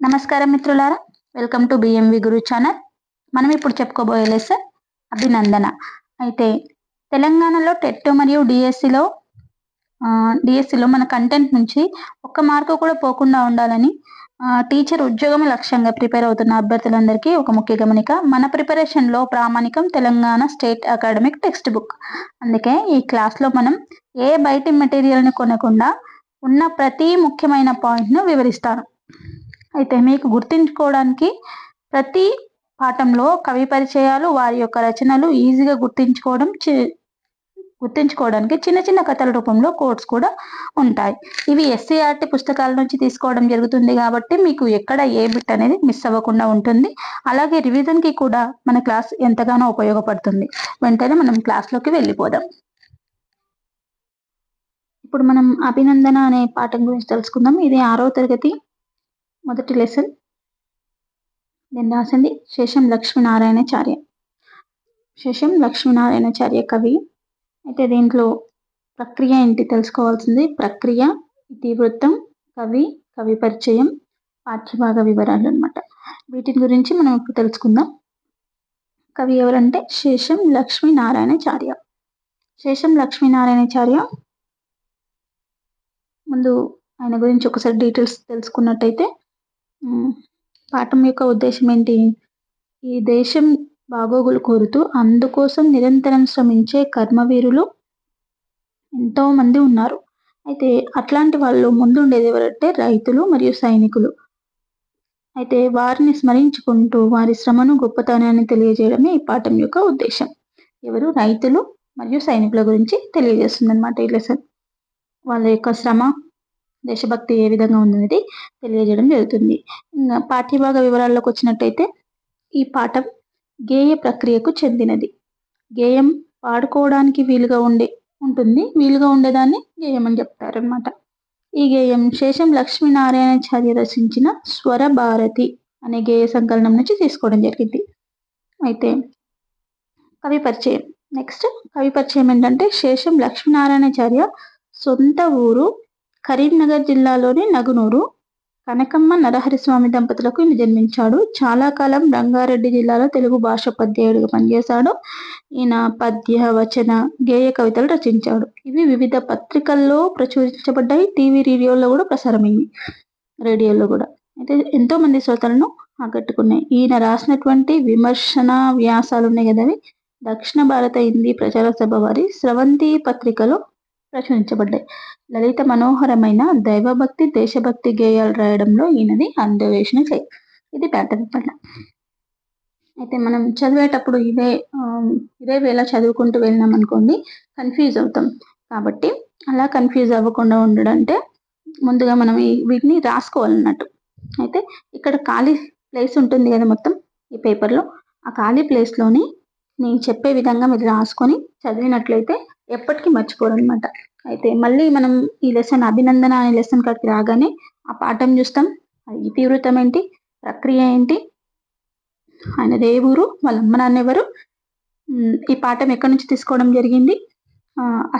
నమస్కారం మిత్రులారా, welcome to BMV Guru channel. మనం ఇప్పుడు చెప్పుకోబోయే లెసన్ అభినందన. అయితే తెలంగాణలో టెట్ మరియు డిఎస్సిలో మన కంటెంట్ నుంచి ఒక్క మార్కు కూడా పోకుండా ఉండాలని టీచర్ ఉద్యోగం లక్ష్యంగా ప్రిపేర్ అవుతున్న అభ్యర్థులందరికీ ఒక ముఖ్య గమనిక. మన ప్రిపరేషన్లో ప్రామాణికం Telangana state academic text book. అందుకే ఈ క్లాస్లో మనం ఏ బయటి మెటీరియల్ని కొనకుండా ఉన్న ప్రతి ముఖ్యమైన పాయింట్ను వివరిస్తాను. అయితే మీకు గుర్తుంచుకోవడానికి ప్రతి పాఠంలో కవి పరిచయాలు, వారి యొక్క రచనలు ఈజీగా గుర్తించుకోవడానికి చిన్న చిన్న కథల రూపంలో కోట్స్ కూడా ఉంటాయి. ఇవి ఎస్సీఆర్టీ పుస్తకాల నుంచి తీసుకోవడం జరుగుతుంది కాబట్టి మీకు ఎక్కడ ఏ బిట్ అనేది మిస్ అవ్వకుండా ఉంటుంది. అలాగే రివిజన్కి కూడా మన క్లాస్ ఎంతగానో ఉపయోగపడుతుంది. వెంటనే మనం క్లాస్లోకి వెళ్ళిపోదాం. ఇప్పుడు మనం అభినందన అనే పాఠం గురించి తెలుసుకుందాం. ఇది 6వ తరగతి మొదటి లెసన్. నేను రాసింది శేషం లక్ష్మీనారాయణాచార్య. శేషం లక్ష్మీనారాయణాచార్య కవి. అయితే దీంట్లో ప్రక్రియ ఏంటి తెలుసుకోవాల్సింది. ప్రక్రియ, ఇతివృత్తం, కవి, కవి పరిచయం, పాఠ్యభాగ వివరాలు అన్నమాట. వీటి గురించి మనం ఇప్పుడు తెలుసుకుందాం. కవి ఎవరంటే శేషం లక్ష్మీనారాయణాచార్య. శేషం లక్ష్మీనారాయణాచార్య ముందు ఆయన గురించి ఒకసారి డీటెయిల్స్ తెలుసుకున్నట్టయితే, పాఠం యొక్క ఉద్దేశం ఏంటి? ఈ దేశం బాగోగులు కోరుతూ అందుకోసం నిరంతరం శ్రమించే కర్మవీరులు ఎంతో మంది ఉన్నారు. అయితే అట్లాంటి వాళ్ళు ముందుండేది ఎవరంటే రైతులు మరియు సైనికులు. అయితే వారిని స్మరించుకుంటూ వారి శ్రమను, గొప్పతనాన్ని తెలియజేయడమే ఈ పాఠం యొక్క ఉద్దేశం. ఎవరు? రైతులు మరియు సైనికుల గురించి తెలియజేస్తుంది అన్నమాట ఈ లెసన్. వాళ్ళ యొక్క శ్రమ, దేశభక్తి ఏ విధంగా ఉందనేది తెలియజేయడం జరుగుతుంది. పాఠ్యభాగ వివరాల్లోకి వచ్చినట్టయితే, ఈ పాఠం గేయ ప్రక్రియకు చెందినది. గేయం పాడుకోవడానికి వీలుగా ఉండేదాన్ని గేయం అని చెప్తారనమాట. ఈ గేయం శేషం లక్ష్మీనారాయణాచార్య రచించిన స్వర భారతి అనే గేయ సంకలనం నుంచి తీసుకోవడం జరిగింది. అయితే కవి పరిచయం. నెక్స్ట్ కవి పరిచయం ఏంటంటే, శేషం లక్ష్మీనారాయణాచార్య సొంత ఊరు కరీంనగర్ జిల్లాలోని నగునూరు. కనకమ్మ నరహరిస్వామి దంపతులకు ఈయన జన్మించాడు. చాలా కాలం రంగారెడ్డి జిల్లాలో తెలుగు భాష ఉపాధ్యాయుడిగా పనిచేశాడు. ఈయన పద్య, వచన, గేయ కవితలు రచించాడు. ఇవి వివిధ పత్రికల్లో ప్రచురించబడ్డాయి. టీవీ, రేడియోలో కూడా ప్రసారమైంది. రేడియోలో కూడా అయితే ఎంతో మంది శ్రోతలను ఆకట్టుకున్నాయి. ఈయన రాసినటువంటి విమర్శన వ్యాసాలు ఉన్నాయి కదా, అవి దక్షిణ భారత హిందీ ప్రచార సభ వారి స్రవంతి పత్రికలో ప్రచురించబడ్డాయి. లలిత మనోహరమైన దైవభక్తి, దేశభక్తి గేయాలు రాయడంలో ఈయనది అన్వేషణ చేయి. ఇది ప్యాటర్న్ పట్ల. అయితే మనం చదివేటప్పుడు ఇదే వేళ చదువుకుంటూ వెళ్ళినాం అనుకోండి, కన్ఫ్యూజ్ అవుతాం. కాబట్టి అలా కన్ఫ్యూజ్ అవ్వకుండా ఉండడంటే ముందుగా మనం వీటిని రాసుకోవాలన్నట్టు. అయితే ఇక్కడ ఖాళీ ప్లేస్ ఉంటుంది కదా మొత్తం ఈ పేపర్లో, ఆ ఖాళీ ప్లేస్లోని నేను చెప్పే విధంగా మీరు రాసుకొని చదివినట్లయితే ఎప్పటికీ మర్చిపోరనమాట. అయితే మళ్ళీ మనం ఈ లెసన్ అభినందన అనే లెసన్ కాడికి రాగానే ఆ పాఠం చూస్తాం. ఇతివృత్తం ఏంటి, ప్రక్రియ ఏంటి, ఆయన దేవురు, వాళ్ళ అమ్మ నాన్న ఎవరు, ఈ పాఠం ఎక్కడి నుంచి తీసుకోవడం జరిగింది,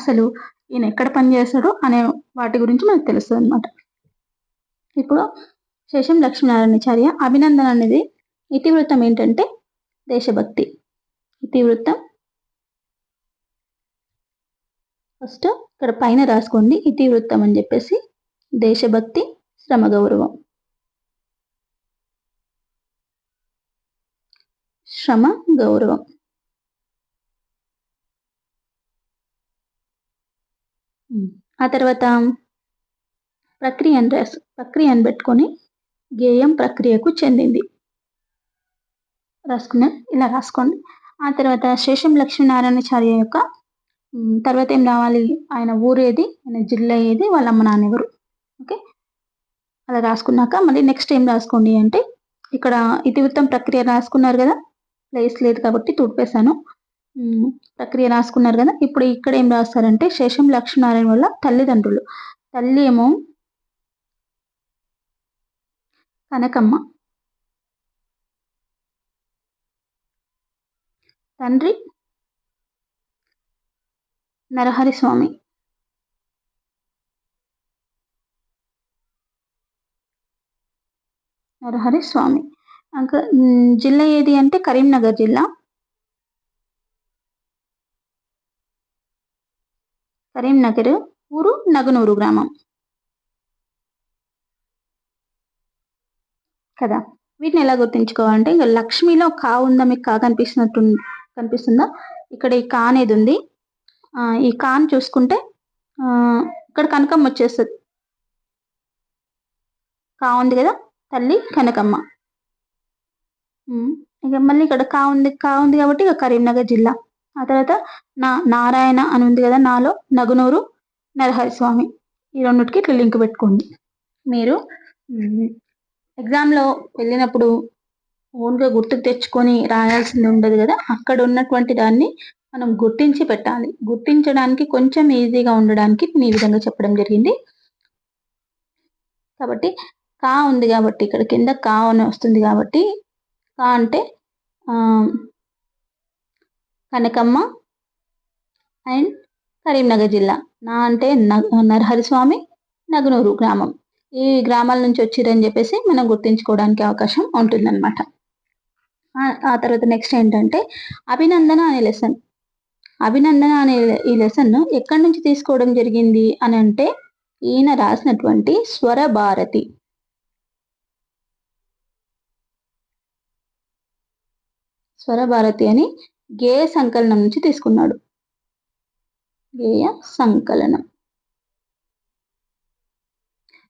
అసలు ఈయన ఎక్కడ పనిచేస్తాడు అనే వాటి గురించి మనకు తెలుస్తుంది అనమాట. ఇప్పుడు శేషం లక్ష్మీనారాయణాచార్య అభినందన అనేది ఇతివృత్తం ఏంటంటే దేశభక్తి. ఇతివృత్తం ఫస్ట్ ఇక్కడ పైన రాసుకోండి, ఇతివృత్తం అని చెప్పేసి. దేశభక్తి, శ్రమ గౌరవం. శ్రమ గౌరవం. ఆ తర్వాత ప్రక్రియను పెట్టుకొని గేయం ప్రక్రియకు చెందింది ఇలా రాసుకోండి. ఆ తర్వాత శేషం లక్ష్మీనారాయణాచార్య యొక్క తర్వాత ఏం రావాలి, ఆయన ఊరేది, ఆయన జిల్లా ఏది, వాళ్ళ అమ్మ నాన్న ఎవరు. ఓకే, అలా రాసుకున్నాక మళ్ళీ నెక్స్ట్ ఏం రాసుకోండి అంటే, ఇక్కడ ఇతివృత్తం ప్రక్రియ రాసుకున్నారు కదా, ప్లేస్ లేదు కాబట్టి తుడిపేశాను. ప్రక్రియ రాసుకున్నారు కదా, ఇప్పుడు ఇక్కడ ఏం రాస్తారంటే శేషం లక్ష్మీనారాయణ వల్ల తల్లిదండ్రులు. తల్లి ఏమో కనకమ్మ, తండ్రి నరహరిస్వామి. నరహరి స్వామి. ఇంకా జిల్లా ఏది అంటే కరీంనగర్ జిల్లా. కరీంనగర్, ఊరు నగనూరు గ్రామం కదా. వీటిని ఎలా గుర్తుంచుకోవాలంటే, ఇంకా లక్ష్మిలో కా ఉందా, మీకు కా కనిపిస్తుందా? ఇక్కడ ఈ కా అనేది ఉంది. ఈ కాని చూసుకుంటే ఇక్కడ కనకమ్మ వచ్చేస్తుంది. కా ఉంది కదా, తల్లి కనకమ్మ. ఇక మళ్ళీ ఇక్కడ కా ఉంది కాబట్టి ఇక కరీంనగర్ జిల్లా. ఆ తర్వాత నారాయణ అని ఉంది కదా, నాలో నగునూరు నరహరి స్వామి. ఈ రెండింటికి ఇట్లా లింక్ పెట్టుకోండి. మీరు ఎగ్జామ్లో వెళ్ళినప్పుడు ఓన్గా గుర్తుకు తెచ్చుకొని రాయాల్సింది ఉండదు కదా, అక్కడ ఉన్నటువంటి దాన్ని మనం గుర్తించి పెట్టాలి. గుర్తించడానికి కొంచెం ఈజీగా ఉండడానికి నేను ఈ విధంగా చెప్పడం జరిగింది. కాబట్టి కా ఉంది కాబట్టి ఇక్కడ కింద కా అని వస్తుంది కాబట్టి, కా అంటే కనకమ్మ అండ్ కరీంనగర్ జిల్లా. నా అంటే నరహరి స్వామి, నగునూరు గ్రామం. ఈ గ్రామాల నుంచి వచ్చిరని చెప్పేసి మనం గుర్తించుకోవడానికి అవకాశం ఉంటుందన్నమాట. ఆ తర్వాత నెక్స్ట్ ఏంటంటే అభినందన అనే లెసన్. అభినందన అనే ఈ లెసన్ ఎక్కడి నుంచి తీసుకోవడం జరిగింది అని అంటే, ఈయన రాసినటువంటి స్వరభారతి. స్వరభారతి అని గేయ సంకలనం నుంచి తీసుకున్నాడు. గేయ సంకలనం.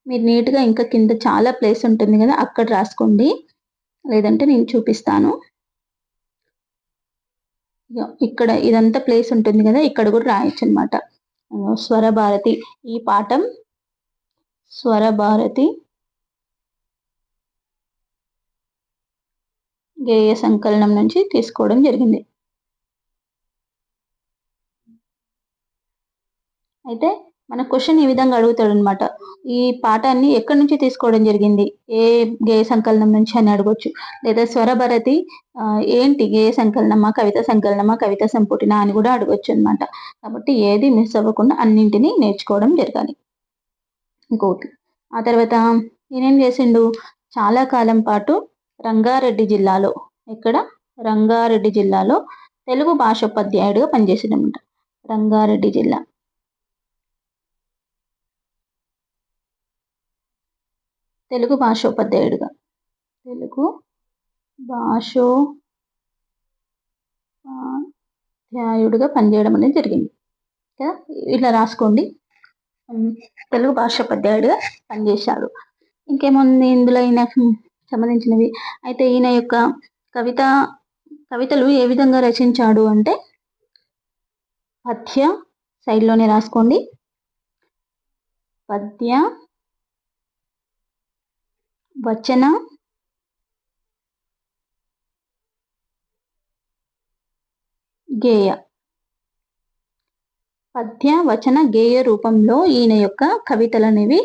మీరు నీట్గా ఇంకా కింద చాలా ప్లేస్ ఉంటుంది కదా, అక్కడ రాసుకోండి, లేదంటే నేను చూపిస్తాను. ఇక్కడ ఇదంతా ప్లేస్ ఉంటుంది కదా, ఇక్కడ కూడా రాయొచ్చు అనమాట. స్వరభారతి, ఈ పాఠం స్వరభారతి గేయ సంకలనం నుంచి తీసుకోవడం జరిగింది. అయితే మన క్వశ్చన్ ఈ విధంగా అడుగుతాడు అనమాట, ఈ పాఠాన్ని ఎక్కడి నుంచి తీసుకోవడం జరిగింది, ఏ గేయ సంకలనం నుంచి అని అడగొచ్చు. లేదా స్వరభారతి ఏంటి, గేయ సంకలనమా, కవిత సంకలనమా, కవిత సంపుటినా అని కూడా అడగొచ్చు అనమాట. కాబట్టి ఏది మిస్ అవ్వకుండా అన్నింటినీ నేర్చుకోవడం జరగాలి. ఇంకోటి, ఆ తర్వాత నేనేం చేసిండు, చాలా కాలం పాటు రంగారెడ్డి జిల్లాలో, ఇక్కడ రంగారెడ్డి జిల్లాలో తెలుగు భాషోపాధ్యాయుడిగా పనిచేసిండనమాట. రంగారెడ్డి జిల్లా తెలుగు భాషోపాధ్యాయుడిగా, తెలుగు భాషోపాధ్యాయుడిగా పనిచేయడం అనేది జరిగింది కదా. ఇట్లా రాసుకోండి, తెలుగు భాషోపాధ్యాయుడిగా పనిచేశాడు. ఇంకేముంది ఇందులో ఈయనకు సంబంధించినవి. అయితే ఈయన యొక్క కవితలు ఏ విధంగా రచించాడు అంటే, పద్య సైడ్లోనే రాసుకోండి, పద్య, వచన, గేయ. పద్య, వచన, గేయ రూపంలో ఈయన యొక్క కవితలు అనేవి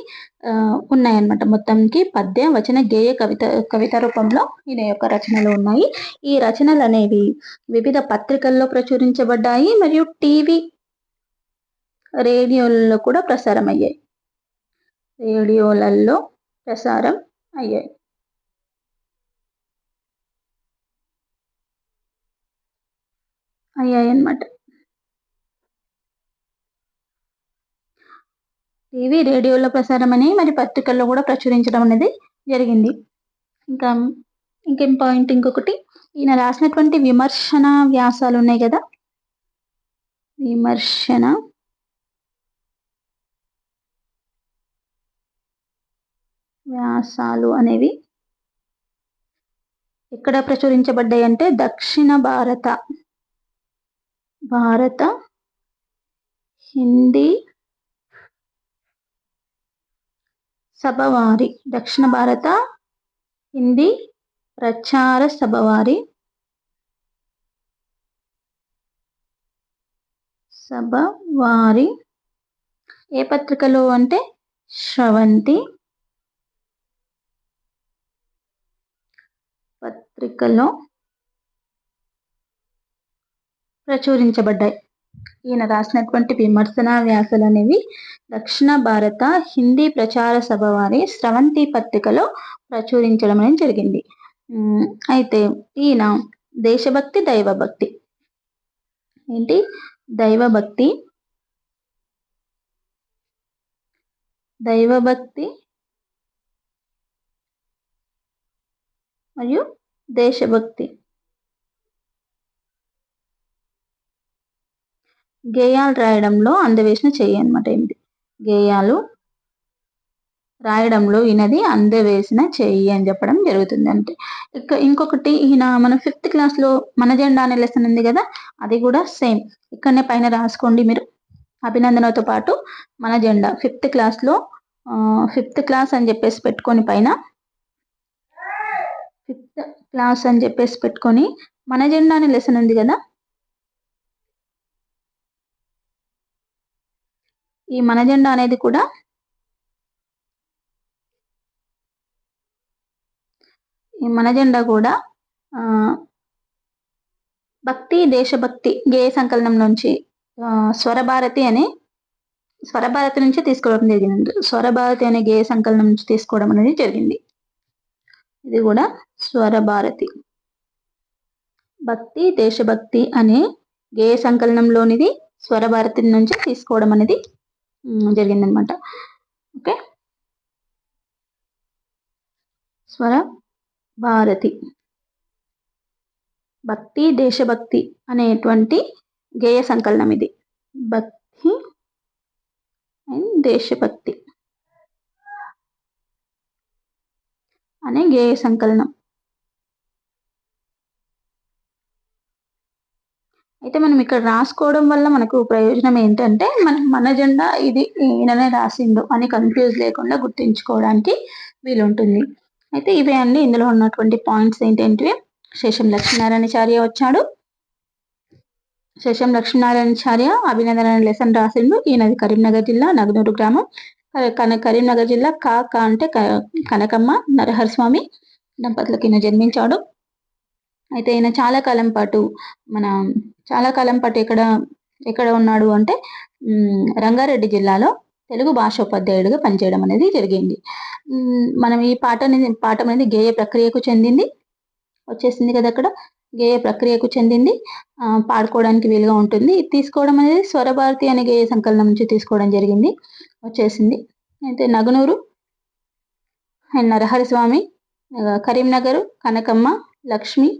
ఉన్నాయన్నమాట. మొత్తానికి పద్య, వచన, గేయ కవిత రూపంలో ఈయన యొక్క రచనలు ఉన్నాయి. ఈ రచనలు అనేవి వివిధ పత్రికల్లో ప్రచురించబడ్డాయి మరియు టీవీ, రేడియోలలో కూడా ప్రసారం అయ్యాయి. రేడియోలలో ప్రసారం అయ్యాయి. అన్నమాట. టీవీ, రేడియోలో ప్రసారం అని, మరి పత్రికల్లో కూడా ప్రచురించడం అనేది జరిగింది. ఇంకేం పాయింట్, ఇంకొకటి, ఈయన రాసినటువంటి విమర్శన వ్యాసాలు ఉన్నాయి కదా, విమర్శన వ్యాసాలు అనేవి ఎక్కడ ప్రచురించబడ్డాయి అంటే, దక్షిణ భారత హిందీ సభ వారి, దక్షిణ భారత హిందీ ప్రచార సభ వారి ఏ పత్రికలో అంటే, శ్రవంతి పత్రికలో ప్రచురించబడ్డాయి. ఈయన రాసినటువంటి విమర్శన వ్యాసాలు అనేవి దక్షిణ భారత హిందీ ప్రచార సభ వారి స్రవంతి పత్రికలో ప్రచురించడం అనేది జరిగింది. అయితే ఈయన దేశభక్తి, దైవభక్తి ఏంటి దైవభక్తి మరియు దేశభక్తి గేయాలు రాయడంలో అందవేసిన చెయ్యి అనమాట. ఏంటి గేయాలు రాయడంలో ఈయనది అందవేసిన చెయ్యి అని చెప్పడం జరుగుతుంది. అంటే ఇంకొకటి ఈయన మన 5th క్లాస్లో మన జెండా అనే లెసన్ ఉంది కదా, అది కూడా సేమ్ ఇక్కడనే పైన రాసుకోండి మీరు. అభినందనతో పాటు మన జెండా 5th క్లాస్లో 5th క్లాస్ అని చెప్పేసి పెట్టుకొని పైన 5th క్లాస్ అని చెప్పేసి పెట్టుకొని మన జెండా అనే లెసన్ ఉంది కదా, ఈ మన జెండా అనేది కూడా భక్తి దేశభక్తి గేయ సంకలనం నుంచి స్వరభారతి నుంచి తీసుకోవడం జరిగింది. స్వరభారతి అనే గేయ సంకలనం నుంచి తీసుకోవడం అనేది జరిగింది. ఇది కూడా స్వరభారతి భక్తి దేశభక్తి అనే గేయ సంకలనంలోనిది స్వరభారతి నుంచి తీసుకోవడం అనేది జరిగిందనమాట. ఓకే, స్వరభారతి భక్తి దేశభక్తి అనేటువంటి గేయ సంకలనం ఇది. భక్తి అండ్ దేశభక్తి అనే గేయ సంకలనం. అయితే మనం ఇక్కడ రాసుకోవడం వల్ల మనకు ప్రయోజనం ఏంటంటే మన జెండా ఇది ఈయననే రాసిండు అని కన్ఫ్యూజ్ లేకుండా గుర్తుంచుకోవడానికి వీలుంటుంది. అయితే ఇవే అన్ని ఇందులో ఉన్నటువంటి పాయింట్స్ ఏంటంటే శేషం లక్ష్మీనారాయణాచార్య వచ్చాడు. శేషం లక్ష్మీనారాయణాచార్య అభినందన లెసన్ రాసిండు. ఈయనది కరీంనగర్ జిల్లా నగనూరు గ్రామం. కరీంనగర్ జిల్లా కా అంటే కనకమ్మ నరహరస్వామి దంపతులకు ఈయన జన్మించాడు. అయితే ఈయన చాలా కాలం పాటు ఎక్కడ ఉన్నాడు అంటే రంగారెడ్డి జిల్లాలో తెలుగు భాషోపాధ్యాయుడిగా పనిచేయడం అనేది జరిగింది. మనం ఈ పాఠం అనేది గేయ ప్రక్రియకు చెందింది. వచ్చేసింది కదా అక్కడ, గేయ ప్రక్రియకు చెందింది, పాడుకోవడానికి వీలుగా ఉంటుంది. తీసుకోవడం అనేది స్వరభారతి అనే గేయ సంకలనం నుంచి తీసుకోవడం జరిగింది, వచ్చేసింది. అయితే నగనూరు అండ్ నరహరస్వామి, కరీంనగర్, కనకమ్మ, లక్ష్మి,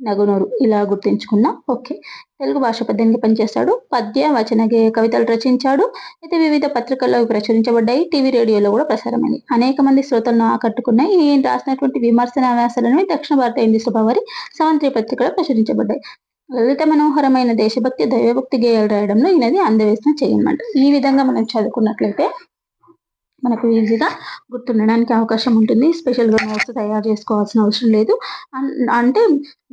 నగనూరు ఇలా గుర్తించుకున్నాం. ఓకే, తెలుగు భాష పద్యానికి పనిచేస్తాడు. పద్య వచన కవితలు రచించాడు. అయితే వివిధ పత్రికల్లో ప్రచురించబడ్డాయి, టీవీ రేడియోలో కూడా ప్రసారమైంది. అనేక మంది శ్రోతలను ఆకట్టుకున్నాయి. ఈయన రాసినటువంటి విమర్శన వ్యాసాలను దక్షిణ భారత హిందీ సభ వారి స్రవంతి పత్రికలో ప్రచురించబడ్డాయి. లలిత మనోహరమైన దేశభక్తి దైవభక్తి గేయాలు రాయడంలో ఈయనది అందవేసిన చేయనమాట. ఈ విధంగా మనం చదువుకున్నట్లయితే మనకు ఈజీగా గుర్తుండడానికి అవకాశం ఉంటుంది. స్పెషల్గా నోట్స్ తయారు చేసుకోవాల్సిన అవసరం లేదు. అంటే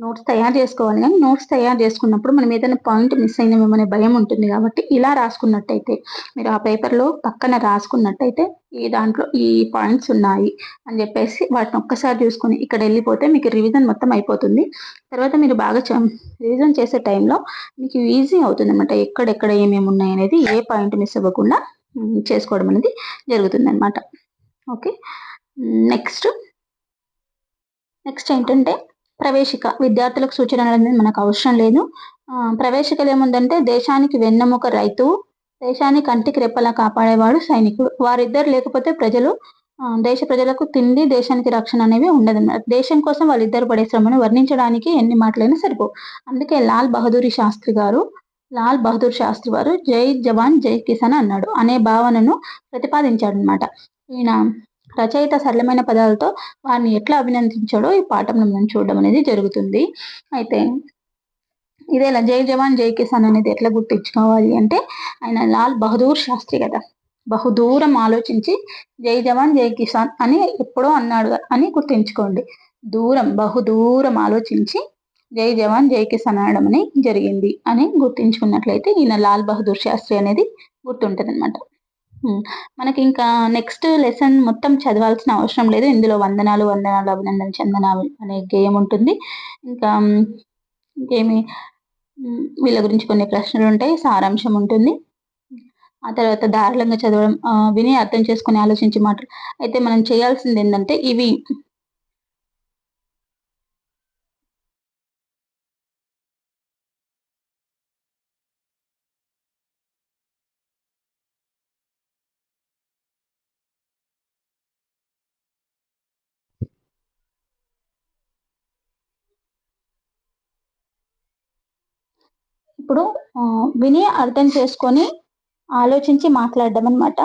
నోట్స్ తయారు చేసుకోవాలి, కానీ నోట్స్ తయారు చేసుకున్నప్పుడు మనం ఏదైనా పాయింట్ మిస్ అయినామేమనే భయం ఉంటుంది. కాబట్టి ఇలా రాసుకున్నట్టయితే, మీరు ఆ పేపర్లో పక్కన రాసుకున్నట్టయితే ఈ దాంట్లో ఈ పాయింట్స్ ఉన్నాయి అని చెప్పేసి వాటిని ఒక్కసారి చూసుకొని ఇక్కడ వెళ్ళిపోతే మీకు రివిజన్ మొత్తం అయిపోతుంది. తర్వాత మీరు బాగా రివిజన్ చేసే టైంలో మీకు ఈజీ అవుతుంది అనమాట. ఎక్కడెక్కడ ఏమేమి ఉన్నాయి అనేది ఏ పాయింట్ మిస్ అవ్వకుండా చేసుకోవడం అనేది జరుగుతుంది అనమాట. ఓకే, నెక్స్ట్ ఏంటంటే ప్రవేశిక. విద్యార్థులకు సూచనలు అనేది మనకు అవసరం లేదు. ప్రవేశికలు ఏముందంటే దేశానికి వెన్నెముక రైతు, దేశాన్ని కంటికి రెప్పలా కాపాడేవాడు సైనికుడు. వారిద్దరు లేకపోతే దేశ ప్రజలకు తిండి, దేశానికి రక్షణ అనేవి ఉండదన్నమాట. దేశం కోసం వాళ్ళిద్దరు పడే శ్రమను వర్ణించడానికి ఎన్ని మాటలైనా సరిపోవు. అందుకే లాల్ బహదూర్ శాస్త్రి వారు జై జవాన్ జై కిసాన్ అన్నాడు అనే భావనను ప్రతిపాదించాడు అనమాట. ఈయన రచయిత సరళమైన పదాలతో వారిని ఎట్లా అభినందించాడో ఈ పాఠంలో మనం చూడడం అనేది జరుగుతుంది. అయితే ఇదేలా జై జవాన్ జై కిసాన్ అనేది ఎట్లా గుర్తించుకోవాలి అంటే, ఆయన లాల్ బహదూర్ శాస్త్రి కదా, బహుదూరం ఆలోచించి జై జవాన్ జై కిసాన్ అని ఎప్పుడో అన్నాడు అని గుర్తించుకోండి. బహుదూరం ఆలోచించి జై జవాన్ జై కిసాన్ అనడం అని జరిగింది అని గుర్తించుకున్నట్లయితే ఈయన లాల్ బహదూర్ శాస్త్రి అనేది గుర్తుంటుంది అనమాట. మనకి ఇంకా నెక్స్ట్ లెసన్ మొత్తం చదవాల్సిన అవసరం లేదు. ఇందులో వందనాలు అభినందన చందనాలు అనే గేయం ఉంటుంది. ఇంకా ఇంకేమి వీళ్ళ గురించి కొన్ని ప్రశ్నలు ఉంటాయి, సారాంశం ఉంటుంది. ఆ తర్వాత దారుణంగా చదవడం, విని అర్థం చేసుకొని ఆలోచించి మాటలు. అయితే మనం చేయాల్సింది ఏంటంటే ఇవి ఇప్పుడు విని అర్థం చేసుకొని ఆలోచించి మాట్లాడడం అనమాట.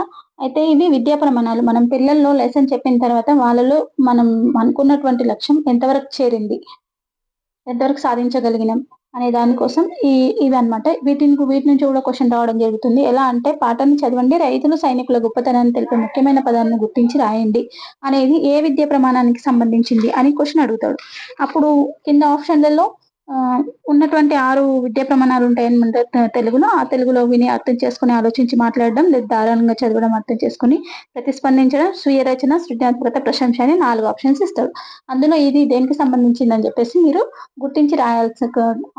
అయితే ఇవి విద్యా ప్రమాణాలు. మనం పిల్లల్లో లెసన్ చెప్పిన తర్వాత వాళ్ళలో మనం అనుకున్నటువంటి లక్ష్యం ఎంతవరకు చేరింది, ఎంతవరకు సాధించగలిగినాం అనే దానికోసం ఇవన్నమాట. వీటి నుంచి కూడా క్వెషన్ రావడం జరుగుతుంది. ఎలా అంటే పాఠాన్ని చదవండి, రైతులు సైనికుల గొప్పతనాన్ని తెలిపే ముఖ్యమైన పదాలను గుర్తించి రాయండి అనేది ఏ విద్యా ప్రమాణానికి సంబంధించింది అని క్వెషన్ అడుగుతాడు. అప్పుడు కింద ఆప్షన్లలో ఉన్నటువంటి 6 విద్యా ప్రమాణాలు ఉంటాయన్నమాట తెలుగులో. ఆ తెలుగులో విని అర్థం చేసుకొని ఆలోచించి మాట్లాడడం, లేదా ధారాళంగా చదవడం, అర్థం చేసుకొని ప్రతిస్పందించడం, స్వీయ రచన, సృజనాత్మకత, ప్రశంస అని 4 ఆప్షన్స్ ఇస్తాడు. అందులో ఇది దేనికి సంబంధించిందని చెప్పేసి మీరు గుర్తించి రాయాల్సి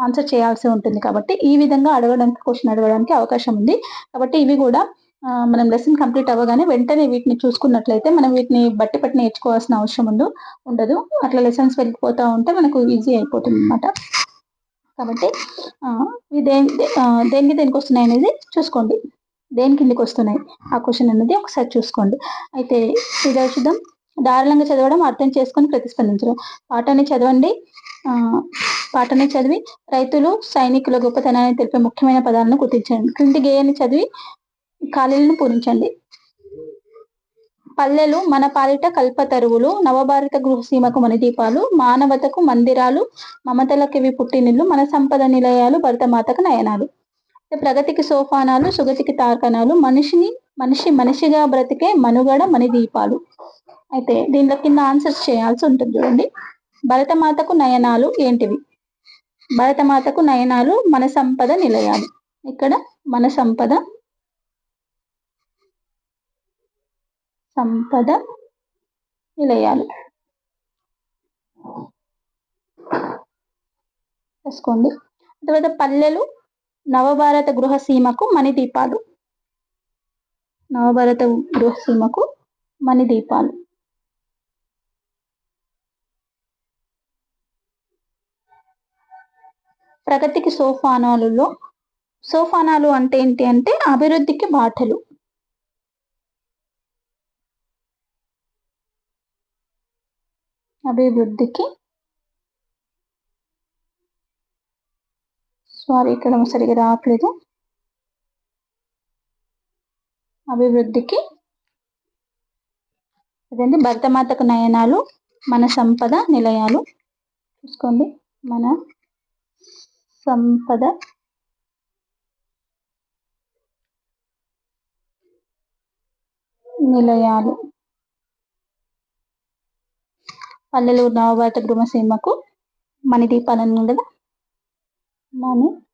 ఆన్సర్ చేయాల్సి ఉంటుంది. కాబట్టి ఈ విధంగా క్వెషన్ అడగడానికి అవకాశం ఉంది. కాబట్టి ఇవి కూడా మనం లెసన్ కంప్లీట్ అవ్వగానే వెంటనే వీటిని చూసుకున్నట్లయితే మనం వీటిని బట్టి పట్టి నేర్చుకోవాల్సిన అవసరం ఉండదు. అట్లా లెసన్స్ వెళ్ళిపోతా ఉంటే మనకు ఈజీ అయిపోతుంది అనమాట. కాబట్టి దేనికి వస్తున్నాయి అనేది చూసుకోండి. దేని కిందకి వస్తున్నాయి ఆ క్వశ్చన్ అనేది ఒకసారి చూసుకోండి. అయితే ఇది చూద్దాం. దారుణంగా చదవడం, అర్థం చేసుకొని ప్రతిస్పందించడం. పాఠాన్ని చదివి రైతులు సైనికుల గొప్పతనాన్ని తెలిపే ముఖ్యమైన పదాలను గుర్తించండి. క్రింది గేయాన్ని చదివి ఖాళీలను పూరించండి. పల్లెలు మన పాలిట కల్పతరువులు, నవభారత గృహసీమకు మణిదీపాలు, మానవతకు మందిరాలు, మమతలకివి పుట్టినిల్లు, మన సంపద నిలయాలు, భరతమాతకు నయనాలు. ప్రగతికి సోపానాలు, సుగతికి తార్కణాలు, మనిషిగా బ్రతికే మనుగడ మణిదీపాలు. అయితే దీనిలో కింద ఆన్సర్స్ చేయాల్సి ఉంటుంది. చూడండి, భరతమాతకు నయనాలు ఏంటివి? భరతమాతకు నయనాలు మన సంపద నిలయాలు. ఇక్కడ మన సంపద నిలయాలు చూసుకోండి. తర్వాత పల్లెలు నవభారత గృహసీమకు మణిదీపాలు. నవభారత గృహసీమకు మణిదీపాలు. ప్రగతికి సోపానాలలో, సోపానాలు అంటే ఏంటి అంటే అభివృద్ధికి బాటలు. అభివృద్ధికి ఇక్కడ సరిగా రావట్లేదు. అభివృద్ధికి అదండి. భరతమాతకు నయనాలు మన సంపద నిలయాలు. చూసుకోండి, మన సంపద నిలయాలు. పల్లెలు నవభారత గృహసీమకు మణిదీపాలను కదా, మణిదీపాలు.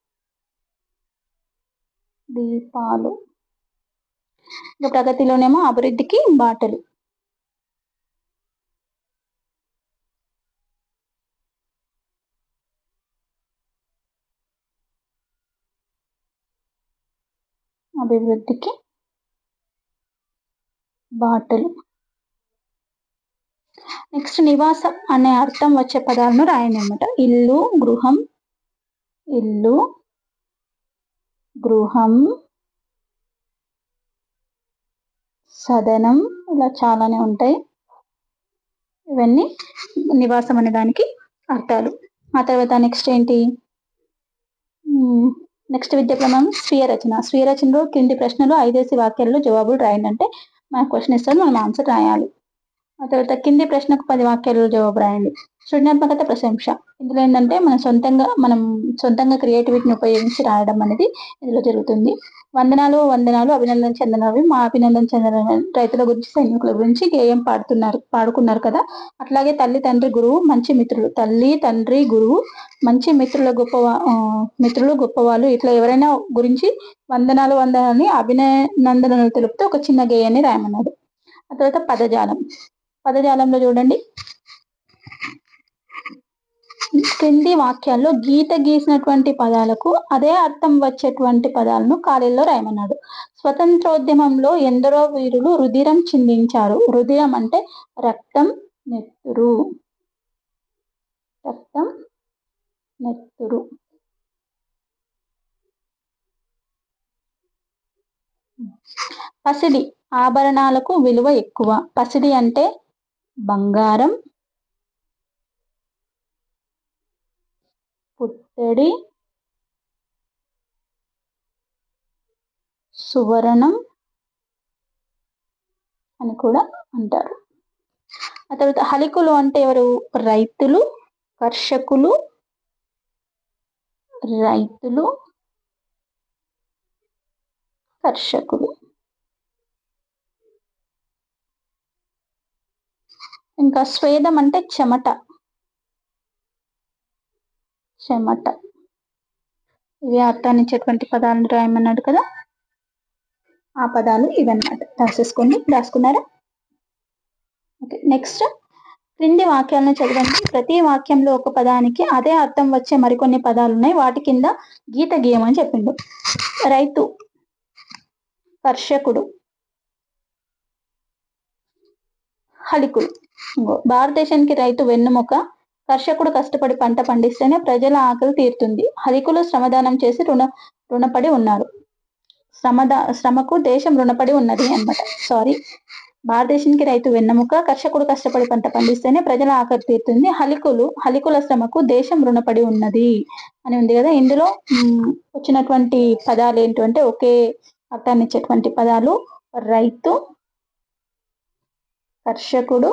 ప్రగతిలోనేమో అభివృద్ధికి బాటలు. అభివృద్ధికి బాటలు. నెక్స్ట్ నివాసం అనే అర్థం వచ్చే పదాలను రాయండి అన్నమాట. ఇల్లు, గృహం, ఇల్లు, గృహం, సదనం, ఇలా చాలానే ఉంటాయి. ఇవన్నీ నివాసం అనే దానికి అర్థాలు. ఆ తర్వాత నెక్స్ట్ ఏంటి? నెక్స్ట్ విద్యా ప్రమాణం స్వీయ రచన. స్వీయ రచనలో కింది ప్రశ్నలు 5 వాక్యాలలో జవాబులు రాయండి అంటే మన క్వశ్చన్ ఇస్తారు, మనం ఆన్సర్ రాయాలి. ఆ తర్వాత కింది ప్రశ్నకు 10 వాక్యాలలో జవాబు రాయండి. సృజనాత్మకత, ప్రశంస. ఇందులో ఏంటంటే మనం సొంతంగా క్రియేటివిటీని ఉపయోగించి రాయడం అనేది ఇందులో జరుగుతుంది. వందనాలు అభినందన చెందనవి. మా అభినందన చెందిన రైతుల గురించి, సైనికుల గురించి గేయం పాడుకున్నారు కదా. అట్లాగే తల్లి, తండ్రి, గురువు, మంచి మిత్రులు. తల్లి, తండ్రి, గురువు, మంచి మిత్రులు, గొప్పవాళ్ళు, ఇట్లా ఎవరైనా గురించి వందనాలు అభినందనలు తెలుపుతూ ఒక చిన్న గేయాన్ని రాయమన్నాడు. ఆ తర్వాత పదజాలంలో చూడండి, క్రింది వాక్యాల్లో గీత గీసినటువంటి పదాలకు అదే అర్థం వచ్చేటువంటి పదాలను ఖాళీల్లో రాయమన్నాడు. స్వతంత్రోద్యమంలో ఎందరో వీరులు రుధిరం చిందించారు. రుధిరం అంటే రక్తం, నెత్తురు. రక్తం, నెత్తురు. పసిడి ఆభరణాలకు విలువ ఎక్కువ. పసిడి అంటే బంగారం, పుత్తడి, సువర్ణం అని కూడా అంటారు. ఆ తర్వాత హలికులు అంటే ఎవరు? రైతులు, కర్షకులు, కర్షకులు. ఇంకా స్వేదం అంటే చెమట. ఇవి అర్థాన్ని ఇచ్చేటువంటి పదాలను రాయమన్నాడు కదా, ఆ పదాలు ఇవన్నమాట. రాసుకున్నారా? ఓకే, నెక్స్ట్ క్రింది వాక్యాలను చదవండి. ప్రతి వాక్యంలో ఒక పదానికి అదే అర్థం వచ్చే మరికొన్ని పదాలు ఉన్నాయి. వాటి కింద గీత గీయమని చెప్పిండు. రైతు, కర్షకుడు, హలికులు. భారతదేశానికి రైతు వెన్నుముక. కర్షకుడు కష్టపడి పంట పండిస్తేనే ప్రజల ఆకలి తీరుతుంది. హలికులు శ్రమదానం చేసి రుణపడి ఉన్నారు. శ్రమకు దేశం రుణపడి ఉన్నది అన్నమాట. భారతదేశానికి రైతు వెన్నెముక. కర్షకుడు కష్టపడి పంట పండిస్తేనే ప్రజల ఆకలి తీరుతుంది. హలికుల శ్రమకు దేశం రుణపడి ఉన్నది అని ఉంది కదా. ఇందులో వచ్చినటువంటి పదాలు ఏంటంటే ఒకే అర్థాన్ని ఇచ్చేటువంటి పదాలు రైతు, కర్షకుడు,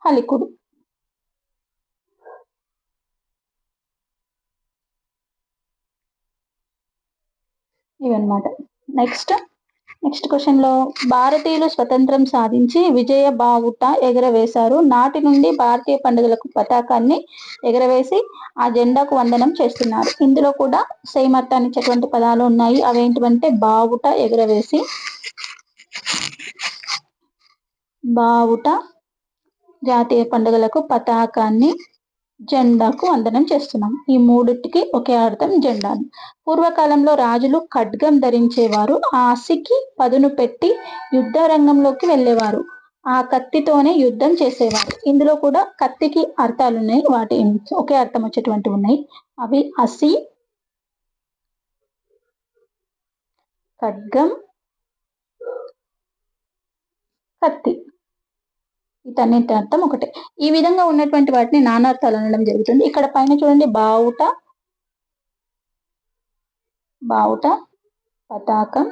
హలికుడు. ఇవన్నమాట. నెక్స్ట్ క్వశ్చన్ లో భారతీయులు స్వతంత్రం సాధించి విజయ బావుట ఎగరవేశారు. నాటి నుండి భారతీయ పండుగలకు పతాకాన్ని ఎగరవేసి ఆ జెండాకు వందనం చేస్తున్నారు. ఇందులో కూడా సేమ్ అర్థాన్ని ఇచ్చేటువంటి పదాలు ఉన్నాయి. అవేంటివంటే బావుట ఎగరవేసి, బావుట జాతీయ పండుగలకు పతాకాన్ని, జెండాకు వందనం చేస్తున్నాం. ఈ మూడిటికి ఒకే అర్థం జెండా. పూర్వకాలంలో రాజులు ఖడ్గం ధరించేవారు. ఆసికి పదును పెట్టి యుద్ధ రంగంలోకి వెళ్ళేవారు. ఆ కత్తితోనే యుద్ధం చేసేవారు. ఇందులో కూడా కత్తికి అర్థాలు ఉన్నాయి. వాటి ఒకే అర్థం వచ్చేటువంటి ఉన్నాయి. అవి అసి, ఖడ్గం, కత్తి. వీటన్నిటి అర్థం ఒకటే. ఈ విధంగా ఉన్నటువంటి వాటిని నానార్థాలు అనడం జరుగుతుంది. ఇక్కడ పైన చూడండి, బావుట, పతాకం,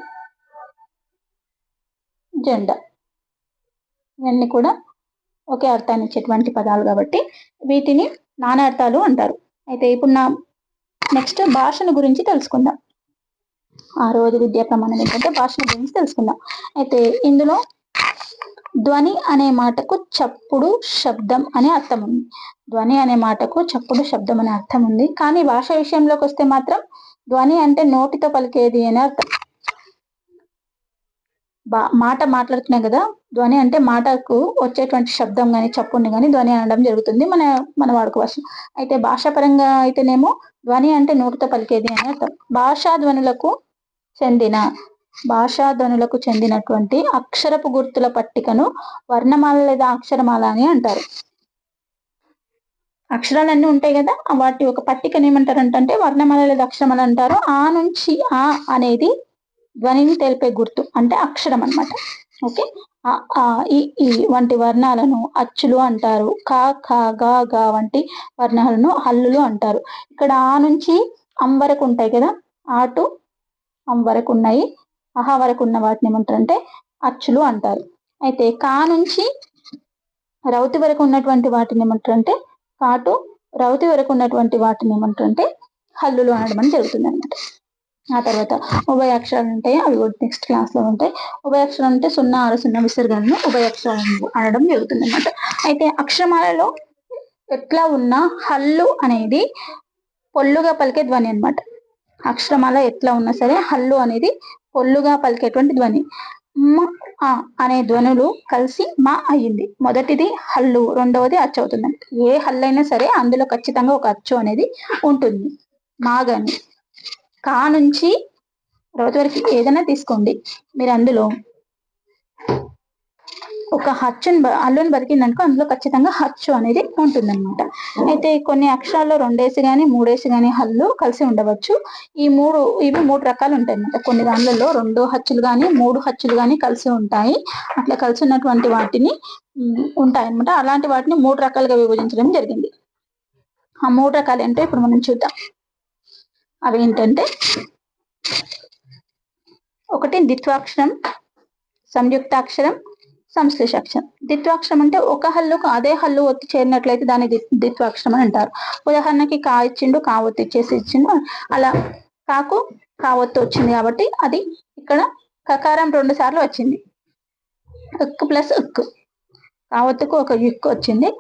జెండా, ఇవన్నీ కూడా ఒకే అర్థాన్ని ఇచ్చేటువంటి పదాలు కాబట్టి వీటిని నానార్థాలు అంటారు. అయితే ఇప్పుడు నెక్స్ట్ భాషను గురించి తెలుసుకుందాం. 6వ విద్యా ప్రమాణం ఏంటంటే భాషను గురించి తెలుసుకుందాం. అయితే ఇందులో ధ్వని అనే మాటకు చప్పుడు, శబ్దం అనే అర్థం ఉంది. ధ్వని అనే మాటకు చప్పుడు, శబ్దం అనే అర్థం ఉంది. కానీ భాష విషయంలోకి వస్తే మాత్రం ధ్వని అంటే నోటితో పలికేది అనే అర్థం. మాట మాట్లాడుతున్నాం కదా, ధ్వని అంటే మాటకు వచ్చేటువంటి శబ్దం కానీ చప్పుని కానీ ధ్వని అనడం జరుగుతుంది మన వాడుక భాష. అయితే భాషాపరంగా అయితేనేమో ధ్వని అంటే నోటితో పలికేది అని అర్థం. భాషా ధ్వనులకు చెందినటువంటి అక్షరపు గుర్తుల పట్టికను వర్ణమాల లేదా అక్షరమాల అని అంటారు. అక్షరాలన్నీ ఉంటాయి కదా, వాటి ఒక పట్టికను ఏమంటారు అంటే వర్ణమాల లేదా అక్షరమాల అంటారు. ఆ నుంచి ఆ అనేది ధ్వనిని తెలిపే గుర్తు, అంటే అక్షరం అన్నమాట. ఓకే, ఈ వంటి వర్ణాలను అచ్చులు అంటారు. క, ఖ, గ, గ వంటి వర్ణాలను హల్లులు అంటారు. ఇక్కడ ఆ నుంచి అం వరకు ఉంటాయి కదా, ఆ టు అం వరకు ఉన్నాయి, అహ వరకు ఉన్న వాటిని ఏమంటారంటే అచ్చులు అంటారు. అయితే కా నుంచి రౌతి వరకు ఉన్నటువంటి వాటిని ఏమంటారంటే కాటు, రౌతి వరకు ఉన్నటువంటి వాటిని ఏమంటారంటే హల్లులు అనడం జరుగుతుంది అనమాట. ఆ తర్వాత ఉభయాక్షరాలు ఉంటాయి, అవి నెక్స్ట్ క్లాస్ లో ఉంటాయి. ఉభయాక్షరాలు అంటే 0, 6, 0 విసర్గలను ఉభయాక్షరాలు అనడం జరుగుతుంది అనమాట. అయితే అక్షరమాలలో ఎట్లా ఉన్న హల్లు అనేది పొల్లుగా పలికే ధ్వని అనమాట. అక్షరమాల ఎట్లా ఉన్నా సరే హల్లు అనేది పొల్లుగా పలికేటువంటి ధ్వని. మ ఆ అనే ధ్వనులు కలిసి మా అయ్యింది. మొదటిది హల్లు, రెండవది అచ్చు అవుతుందండి. ఏ హల్లైనా సరే అందులో ఖచ్చితంగా ఒక అచ్చు అనేది ఉంటుంది. మా గాని కా నుంచి రోజు వరకు ఏదైనా తీసుకోండి, మీరు అందులో ఒక హల్లుని బతికిందనుకో అందులో ఖచ్చితంగా హచ్చు అనేది ఉంటుందన్నమాట. అయితే కొన్ని అక్షరాల్లో రెండేసి గాని మూడేసి గాని హల్లు కలిసి ఉండవచ్చు. ఇవి మూడు రకాలు ఉంటాయి అన్నమాట. కొన్ని దానిలలో 2 హచ్చులు గాని 3 హచ్చులు గాని కలిసి ఉంటాయి. అట్లా కలిసి ఉన్నటువంటి వాటిని ఉంటాయన్నమాట. అలాంటి వాటిని 3 రకాలుగా విభజించడం జరిగింది. ఆ 3 రకాలు ఏంటో ఇప్పుడు మనం చూద్దాం. అవి ఏంటంటే, ఒకటి ద్విత్వాక్షరం, సంయుక్తాక్షరం, సంశ్లేషాక్షరం. ద్విత్వాక్షరం అంటే ఒక హల్లుకు అదే హల్లు ఒత్తి చేరినట్లయితే దాన్ని ద్విత్వాక్షరం అని అంటారు. ఉదాహరణకి కా ఇచ్చిండు, కా ఒత్తి ఇచ్చేసి ఇచ్చిండు, అలా కాకు కా ఒత్తి వచ్చింది కాబట్టి అది ఇక్కడ కకారం 2 సార్లు వచ్చింది. ఉక్కు ప్లస్ ఉక్కు, కా ఒత్తుకు ఒక యుక్కు వచ్చింది,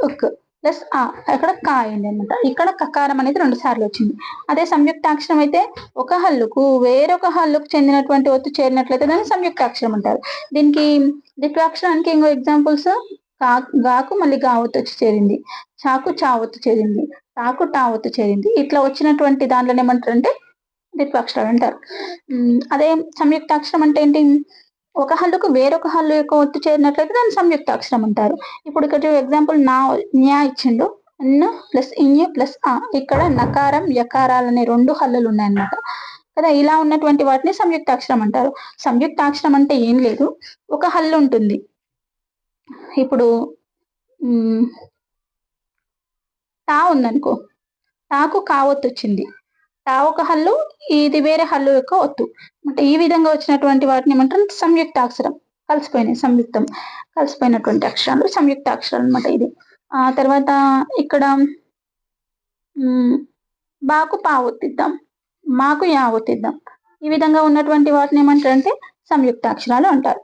ఉక్కు ప్లస్ ఆ అక్కడ కా అయింది అనమాట. ఇక్కడ కకారం అనేది 2 సార్లు వచ్చింది. అదే సంయుక్తాక్షరం అయితే ఒక హల్లుకు వేరొక హల్లుకు చెందినటువంటి ఒత్తు చేరినట్లయితే దాన్ని సంయుక్తాక్షరం అంటారు. దీనికి ద్విత్వాక్షరానికి ఇంకో ఎగ్జాంపుల్స్ గాకు మళ్ళీ గా ఒత్తు వచ్చి చేరింది, చాకు చా ఒత్తు చేరింది, టాకు టా ఒత్తు చేరింది. ఇట్లా వచ్చినటువంటి దాంట్లో ఏమంటారంటే ద్విత్వాక్షరాలు అంటారు. అదే సంయుక్తాక్షరం అంటే ఏంటి, ఒక హల్లుకు వేరొక హల్లు యొక్క ఒత్తు చేరినట్లయితే దాన్ని సంయుక్తాక్షరం అంటారు. ఇప్పుడు ఇక్కడ ఎగ్జాంపుల్ న్యా ఇచ్చిండు, న్ ప్లస్ ఇన్ ప్లస్ ఆ, ఇక్కడ నకారం యకారాలనే 2 హల్లులు ఉన్నాయన్నమాట కదా. ఇలా ఉన్నటువంటి వాటిని సంయుక్తాక్షరం అంటారు. సంయుక్తాక్షరం అంటే ఏం లేదు, ఒక హల్లు ఉంటుంది. ఇప్పుడు టా ఉందనుకో, టాకు కావత్తు వచ్చింది, టా ఒక హల్లు, ఇది వేరే హల్లు యొక్క ఒత్తు. అంటే ఈ విధంగా వచ్చినటువంటి వాటిని ఏమంటారు, సంయుక్తాక్షరం. కలిసిపోయినటువంటి అక్షరాలు సంయుక్తాక్షరాలు అనమాట. ఇది ఆ తర్వాత ఇక్కడ బాకు పా ఒత్తిద్దాం, మాకు యా ఒత్తిద్దాం. ఈ విధంగా ఉన్నటువంటి వాటిని ఏమంటారంటే సంయుక్తాక్షరాలు అంటారు.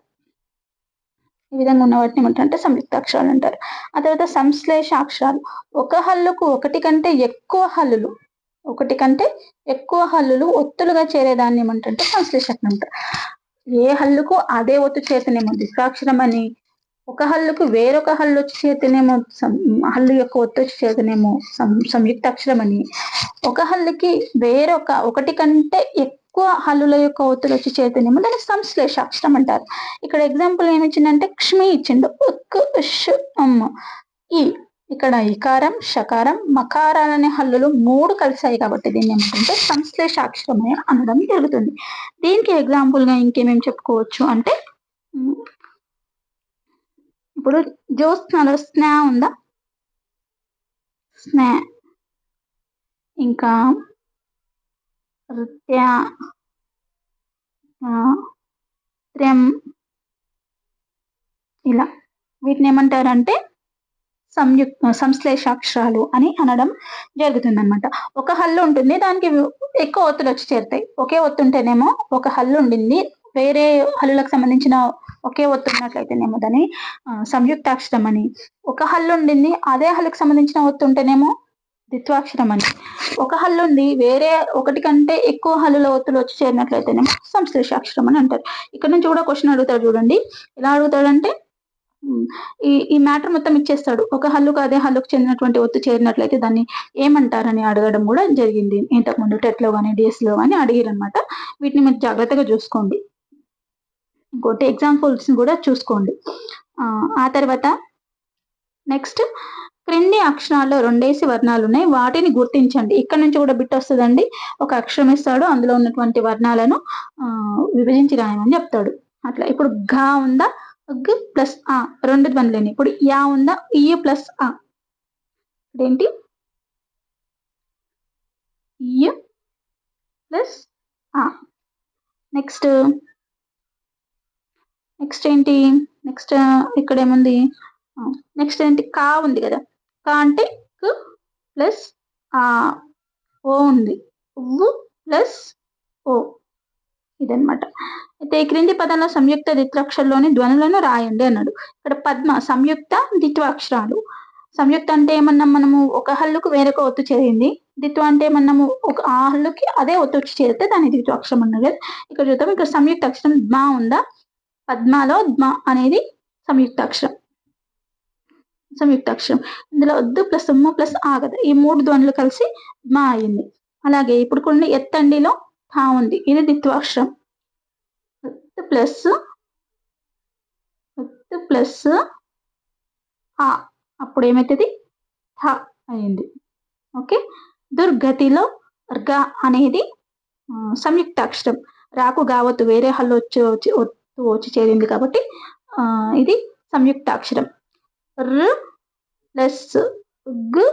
ఈ విధంగా ఉన్న వాటిని ఏమంటారంటే సంయుక్తాక్షరాలు అంటారు. ఆ తర్వాత సంశ్లేషాక్షరాలు. ఒక హల్లుకు ఒకటి కంటే ఎక్కువ హల్లులు ఒత్తులుగా చేరేదాన్ని ఏమంటారంటే సంశ్లేషాక్షరం అంటారు. ఏ హల్లుకు అదే ఒత్తు చేతనేమో ద్విత్వాక్షరం అని, ఒక హల్లుకు వేరొక హల్లు వచ్చి చేతనేమో హల్లు యొక్క ఒత్తు వచ్చి చేతనేమో సంయుక్తాక్షరం అని, ఒక హల్లుకి ఒకటి కంటే ఎక్కువ హల్లుల యొక్క ఒత్తులు వచ్చి చేతనేమో దాన్ని సంశ్లేషాక్షరం అంటారు. ఇక్కడ ఎగ్జాంపుల్ ఏమి ఇచ్చిందంటే క్ష్మి ఇచ్చిండు, ఉక్ ఉష్ అమ్మ ఈ. ఇక్కడ ఇకారం షకారం మకారాలనే హల్లులు 3 కలిసాయి కాబట్టి దీన్ని ఏమిటంటే సంశ్లేషాక్షరమే అనడం జరుగుతుంది. దీనికి ఎగ్జాంపుల్ గా ఇంకేమేమి చెప్పుకోవచ్చు అంటే, ఇప్పుడు జ్యోత్స్నలో స్నా ఉందా, స్నా, ఇంకా త్య, త్ర్యం, ఇలా వీటిని ఏమంటారంటే సంశ్లేషాక్షరాలు అని అనడం జరుగుతుంది అనమాట. ఒక హల్లు ఉంటుంది, దానికి ఎక్కువ ఒత్తులు వచ్చి చేరుతాయి. ఒకే ఒత్తు ఉంటేనేమో ఒక హల్లు ఉండింది, వేరే హల్లులకు సంబంధించిన ఒకే ఒత్తు ఉన్నట్లయితేనేమో దాన్ని సంయుక్తాక్షరం అని, ఒక హల్లు ఉండింది అదే హల్లుకు సంబంధించిన ఒత్తు ఉంటేనేమో ద్విత్వాక్షరం అని, ఒక హల్లు ఉండి వేరే ఒకటి కంటే ఎక్కువ హల్లుల ఒత్తులు వచ్చి చేరినట్లయితేనేమో సంశ్లేషాక్షరం అని అంటారు. ఇక్కడ నుంచి కూడా క్వశ్చన్ అడుగుతాడు చూడండి. ఎలా అడుగుతాడంటే, ఈ మ్యాటర్ మొత్తం ఇచ్చేస్తాడు, ఒక హల్లుకు అదే హల్లుకు చెందినటువంటి ఒత్తు చేరినట్లయితే దాన్ని ఏమంటారని అడగడం కూడా జరిగింది. ఇంతకుముందు టెట్ లో కానీ డిఎస్ లో కానీ అడిగారు అనమాట. వీటిని మీరు జాగ్రత్తగా చూసుకోండి. ఇంకోటి ఎగ్జాంపుల్స్ కూడా చూసుకోండి. ఆ తర్వాత నెక్స్ట్, క్రింది అక్షరాల్లో 2 వర్ణాలు ఉన్నాయి, వాటిని గుర్తించండి. ఇక్కడ నుంచి కూడా బిట్ వస్తుందండి. ఒక అక్షరం ఇస్తాడు, అందులో ఉన్నటువంటి వర్ణాలను విభజించి రాయమని చెప్తాడు. అట్లా ఇప్పుడు ఘ ఉందా, గ్ ప్లస్ ఆ 2 ధ్వనులని. ఇప్పుడు యా ఉందా, ఇ ప్లస్ ఆ, ఇదేంటి ఇ ప్లస్ ఆ. నెక్స్ట్ ఏంటి, నెక్స్ట్ ఇక్కడ ఏముంది, నెక్స్ట్ ఏంటి, కా ఉంది కదా, కా అంటే క్ ప్లస్ ఆ, ఓ ఉంది, ఉవ్వు ప్లస్ ఓ, ఇదనమాట. అయితే ఈ క్రింది పదంలో సంయుక్త ద్విత్వాక్షరాల్లోని ధ్వనులను రాయండి అన్నాడు. ఇక్కడ పద్మ సంయుక్త ద్విత్వాక్షరాలు. సంయుక్త అంటే ఏమన్నాం మనము, ఒక హల్లుకు వేరొక ఒత్తు చేరింది. ద్విత్వ అంటే మనము ఆ హల్లుకి అదే ఒత్తు వచ్చి చేరితే దాన్ని ద్విత్వాక్షరం అన్నది. ఇక్కడ చూద్దాం, ఇక్కడ సంయుక్త అక్షరం మా ఉందా, పద్మాలో ద్మ అనేది సంయుక్తాక్షరం. ఇందులో వద్దు ప్లస్ ఉమ్ము ప్లస్ ఆ కదా, ఈ 3 ధ్వనులు కలిసి మా అయింది. అలాగే ఇప్పుడు కొన్ని ఎత్తండిలో ఠా ఉంది, ఇది ద్విత్వాక్షరం. ప్లస్ ఆ, అప్పుడు ఏమవుతుంది ఠ అయింది. ఓకే. దుర్గతిలో ర్గ అనేది సంయుక్తాక్షరం. రాకు గావత్తు వేరే హల్లు వచ్చి చేరింది కాబట్టి ఇది సంయుక్తాక్షరం. ర్ ప్లస్ గ్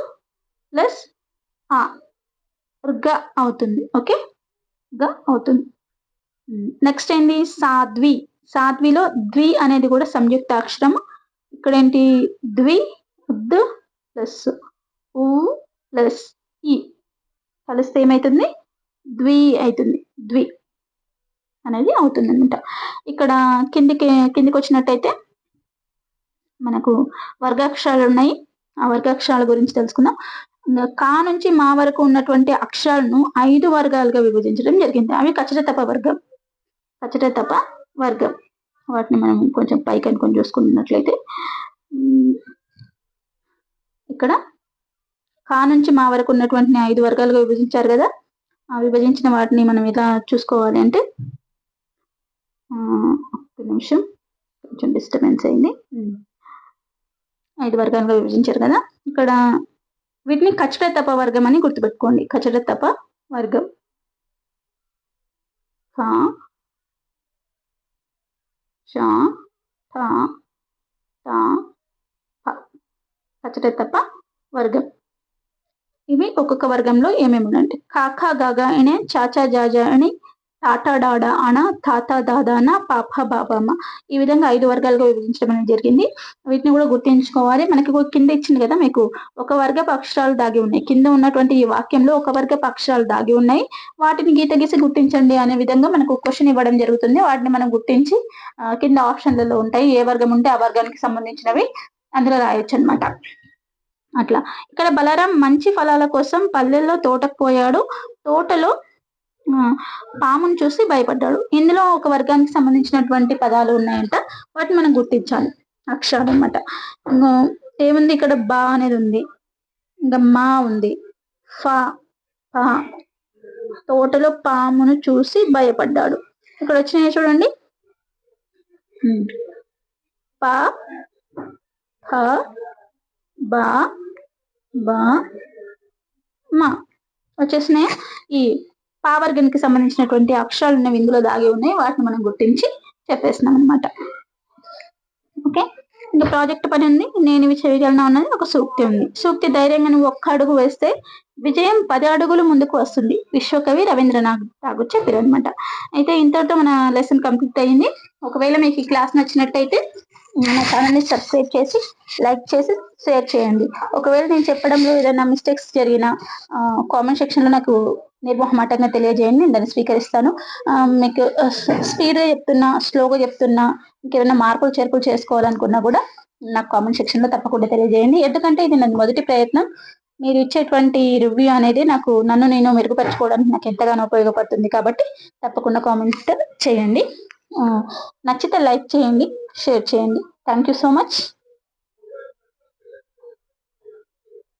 ప్లస్ ఆ, ర్గ అవుతుంది. ఓకే, గా అవుతుంది. నెక్స్ట్ ఏంటి సాధ్వి. సాధ్విలో ద్వి అనేది కూడా సంయుక్తాక్షరం. ఇక్కడ ఏంటి ద్వి ద్ ప్లస్ ఉ ప్లస్ ఈ కలిస్తే ఏమైతుంది ద్వి అవుతుంది. ద్వి అనేది అవుతుంది అనమాట. ఇక్కడ కిందికి వచ్చినట్టయితే మనకు వర్గాక్షరాలు ఉన్నాయి. ఆ వర్గాక్షరాల గురించి తెలుసుకుందాం. కా నుంచి మా వరకు ఉన్నటువంటి అక్షరాలను 5 వర్గాలుగా విభజించడం జరిగింది. అవి కచటతప వర్గం. వాటిని మనం కొంచెం పైకి అనుకొని చూసుకున్నట్లయితే ఇక్కడ కా నుంచి మా వరకు ఉన్నటువంటి 5 వర్గాలుగా విభజించారు కదా. ఆ విభజించిన వాటిని మనం ఎలా చూసుకోవాలి అంటే, ఒక నిమిషం, కొంచెం డిస్టర్బెన్స్ అయింది. 5 వర్గాలుగా విభజించారు కదా. ఇక్కడ వీటిని కచటతప వర్గం అని గుర్తుపెట్టుకోండి. కచటతప వర్గం. కా ష ఠ ట ప కచటతప వర్గం. ఇవి ఒక్కొక్క వర్గంలో ఏమేమి ఉన్నాయంటే కాకా గాగా అనే చాచా జాజా అని టాటా డాడా అన తాతా దాదాన పాప బాబామ, ఈ విధంగా 5 వర్గాలుగా విభజించడం అనేది జరిగింది. వీటిని కూడా గుర్తించుకోవాలి. మనకి కింద ఇచ్చింది కదా మీకు ఒక వర్గపు అక్షరాలు దాగి ఉన్నాయి. కింద ఉన్నటువంటి ఈ వాక్యంలో ఒక వర్గపు అక్షరాలు దాగి ఉన్నాయి. వాటిని గీత గీసి గుర్తించండి అనే విధంగా మనకు క్వశ్చన్ ఇవ్వడం జరుగుతుంది. వాటిని మనం గుర్తించి కింద ఆప్షన్లలో ఉంటాయి. ఏ వర్గం ఉంటే ఆ వర్గానికి సంబంధించినవి అందులో రాయొచ్చు అనమాట. అట్లా ఇక్కడ బలరాం మంచి ఫలాల కోసం పల్లెల్లో తోటకు పోయాడు. తోటలో పామును చూసి భయపడ్డాడు. ఇందులో ఒక వర్గానికి సంబంధించినటువంటి పదాలు ఉన్నాయంట. వాటిని మనం గుర్తించాలి. అక్షరాలు అనమాట. ఏముంది ఇక్కడ బా అనేది ఉంది, ఇంకా మా ఉంది, ఫా పా. తోటలో పామును చూసి భయపడ్డాడు. ఇక్కడ వచ్చినాయి చూడండి, పా ఫ బా బా మా వచ్చేసినాయి. ఈ పావర్గానికి సంబంధించినటువంటి అక్షరాలు ఉన్నవి ఇందులో దాగి ఉన్నాయి. వాటిని మనం గుర్తించి చెప్పేస్తున్నాం అనమాట. ఓకే. ఇంకా ప్రాజెక్ట్ పని ఉంది. నేను ఇవి చేయగలను అన్నది ఒక సూక్తి ఉంది. సూక్తి ధైర్యంగా నువ్వు 1 అడుగు వేస్తే విజయం 10 అడుగులు ముందుకు వస్తుంది. విశ్వకవి రవీంద్రనాథ్ ఠాగూర్ చెప్పారు అనమాట. అయితే ఇంతటితో మన లెసన్ కంప్లీట్ అయ్యింది. ఒకవేళ మీకు ఈ క్లాస్ నచ్చినట్టయితే నా ఛానల్ని సబ్స్క్రైబ్ చేసి లైక్ చేసి షేర్ చేయండి. ఒకవేళ నేను చెప్పడంలో ఏదైనా మిస్టేక్స్ జరిగినా కామెంట్ సెక్షన్లో నాకు నిర్మోహమాటంగా తెలియజేయండి. నేను దాన్ని స్వీకరిస్తాను. మీకు స్పీడ్గా చెప్తున్నా, స్లోగా చెప్తున్నా, ఇంకేమైనా మార్పులు చేర్పులు చేసుకోవాలనుకున్నా కూడా నాకు కామెంట్ సెక్షన్లో తప్పకుండా తెలియజేయండి. ఎందుకంటే ఇది నా మొదటి ప్రయత్నం. మీరు ఇచ్చేటువంటి రివ్యూ అనేది నన్ను నేను మెరుగుపరచుకోవడానికి నాకు ఎంతగానో ఉపయోగపడుతుంది. కాబట్టి తప్పకుండా కామెంట్ చేయండి. నచ్చితే లైక్ చేయండి, షేర్ చేయండి. Thank you so much.